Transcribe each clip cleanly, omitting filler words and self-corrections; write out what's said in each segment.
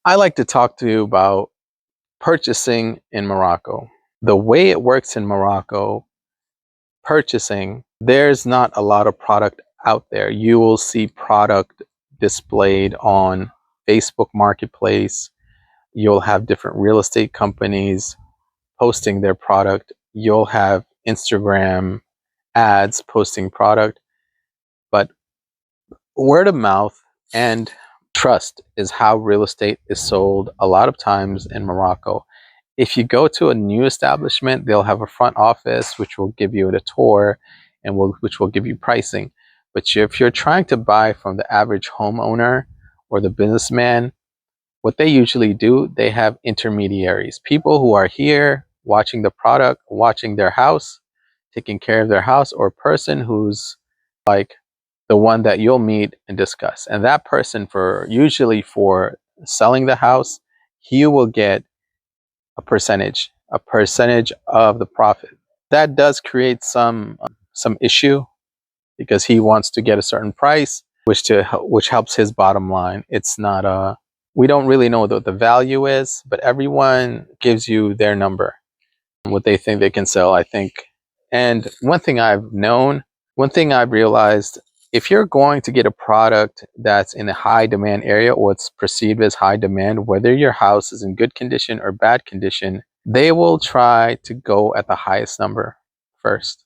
I like to talk to you about purchasing in Morocco. The way it works in Morocco, purchasing, there's not a lot of product out there. You will see product displayed on Facebook Marketplace. You'll have different real estate companies posting their product. You'll have Instagram ads posting product. But word of mouth and trust is how real estate is sold a lot of times in Morocco. If you go to a new establishment, they'll have a front office which will give you a tour and which will give you pricing. But if you're trying to buy from the average homeowner or the businessman, what they usually do, they have intermediaries, people who are here watching the product, watching their house, taking care of their house, or a person who's like the one that you'll meet and discuss. And that person, for usually for selling the house, he will get a percentage of the profit. That does create some issue because he wants to get a certain price, which helps his bottom line. It's not we don't really know what the value is, but everyone gives you their number, what they think they can sell, I think. And one thing I've realized, if you're going to get a product that's in a high demand area or it's perceived as high demand, whether your house is in good condition or bad condition, they will try to go at the highest number first.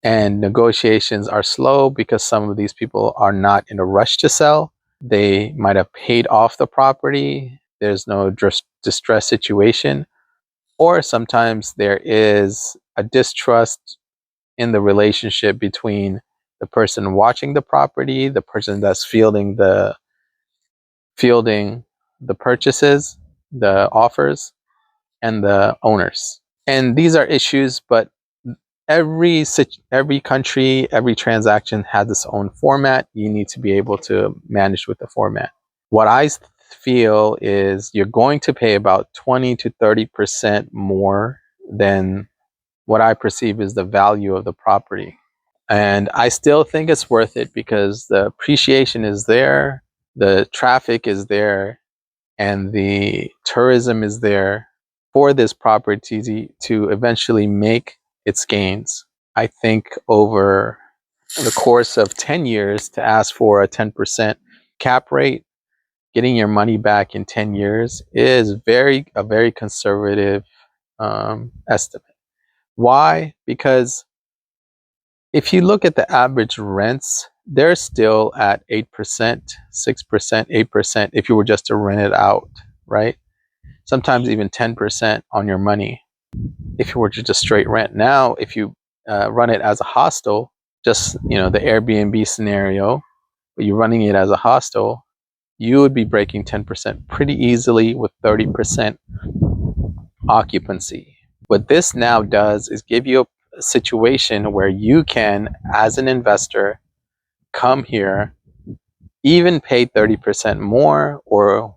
And negotiations are slow because some of these people are not in a rush to sell. They might have paid off the property. There's no distress situation. Or sometimes there is a distrust in the relationship between the person watching the property, the person that's fielding the purchases, the offers, and the owners. And these are issues, but every country, every transaction has its own format. You need to be able to manage with the format. What I feel is you're going to pay about 20 to 30% more than what I perceive is the value of the property. And I still think it's worth it because the appreciation is there, the traffic is there, and the tourism is there for this property to eventually make its gains. I think over the course of 10 years, to ask for a 10% cap rate, getting your money back in 10 years is a very conservative estimate. Why? Because if you look at the average rents, they're still at 8%, 6%, 8% if you were just to rent it out, right? Sometimes even 10% on your money if you were to just straight rent. Now, if you run it as a hostel, just the Airbnb scenario, but you're running it as a hostel, you would be breaking 10% pretty easily with 30% occupancy. What this now does is give you a situation where you can, as an investor, come here, even pay 30% more, or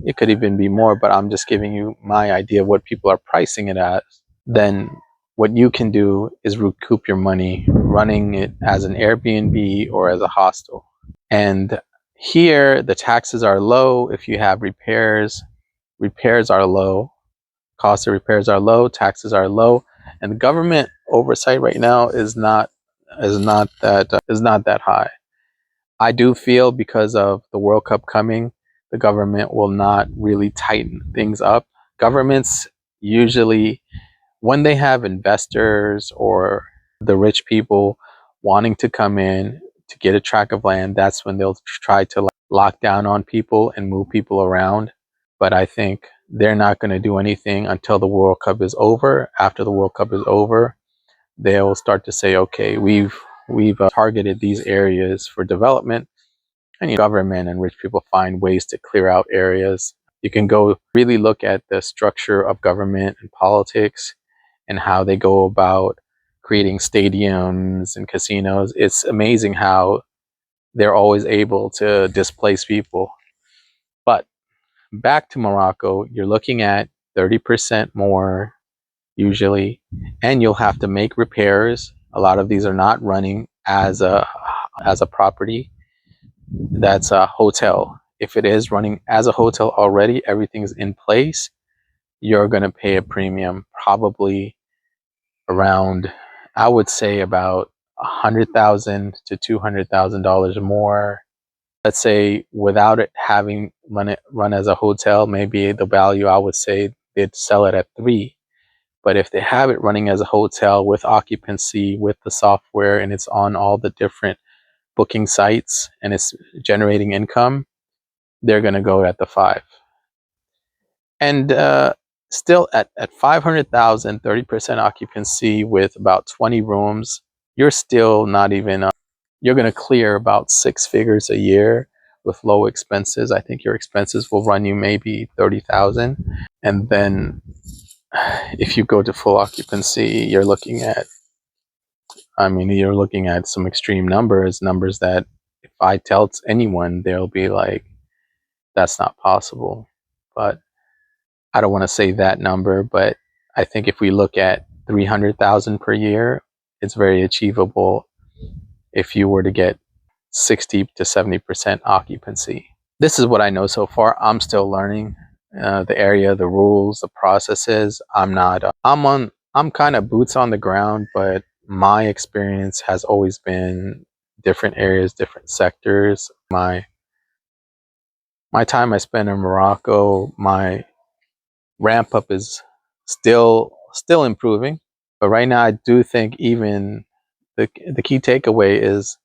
it could even be more, but I'm just giving you my idea of what people are pricing it at. Then what you can do is recoup your money running it as an Airbnb or as a hostel. And here, the taxes are low. If you have repairs are low. Cost of repairs are low, taxes are low, and the government oversight right now is not that high. I do feel because of the World Cup coming, the government will not really tighten things up. Governments usually, when they have investors or the rich people wanting to come in to get a tract of land, that's when they'll try to lock down on people and move people around. But I think they're not going to do anything until the World Cup is over. After the World Cup is over, they'll start to say, okay, we've targeted these areas for development, and government and rich people find ways to clear out areas. You can go really look at the structure of government and politics and how they go about creating stadiums and casinos. It's amazing how they're always able to displace people. But back to Morocco, you're looking at 30% more usually, and you'll have to make repairs. A lot of these are not running as a property. That's a hotel. if it is running as a hotel already, everything's in place, you're going to pay a premium, probably around, I would say about $100,000 to $200,000 more. Let's say without it having run as a hotel, maybe the value, I would say they'd sell it at 3. But if they have it running as a hotel with occupancy, with the software, and it's on all the different booking sites and it's generating income, they're going to go at the 5. And still at 500,000, 30% occupancy with about 20 rooms, you're still not even, you're going to clear about 6 figures a year with low expenses. I think your expenses will run you maybe 30,000. And then if you go to full occupancy, you're looking at, you're looking at some extreme numbers that if I tell anyone, they'll be like, that's not possible. But I don't want to say that number, but I think if we look at 300,000 per year, it's very achievable if you were to get 60 to 70% occupancy. This is what I know so far. I'm still learning the area, the rules, the processes. I'm kind of boots on the ground, but my experience has always been different areas, different sectors. My time I spent in Morocco, my ramp up is still improving. But right now, I do think even the key takeaway is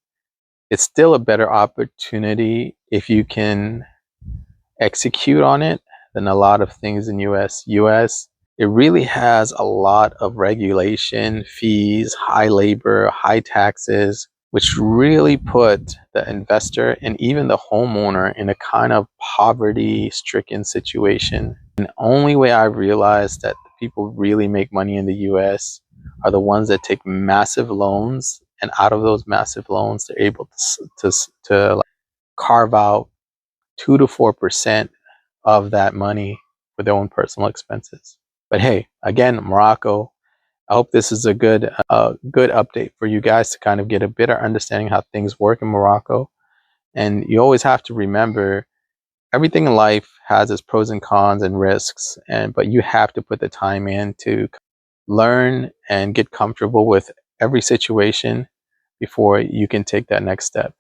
it's still a better opportunity if you can execute on it than a lot of things in US. It really has a lot of regulation, fees, high labor, high taxes, which really put the investor and even the homeowner in a kind of poverty-stricken situation. And the only way I realized that people really make money in the US are the ones that take massive loans, and out of those massive loans, they're able to like carve out 2 to 4% of that money for their own personal expenses. But hey, again, Morocco, I hope this is a good update for you guys to kind of get a better understanding how things work in Morocco. And you always have to remember, everything in life has its pros and cons and risks, but you have to put the time in to learn and get comfortable with every situation before you can take that next step.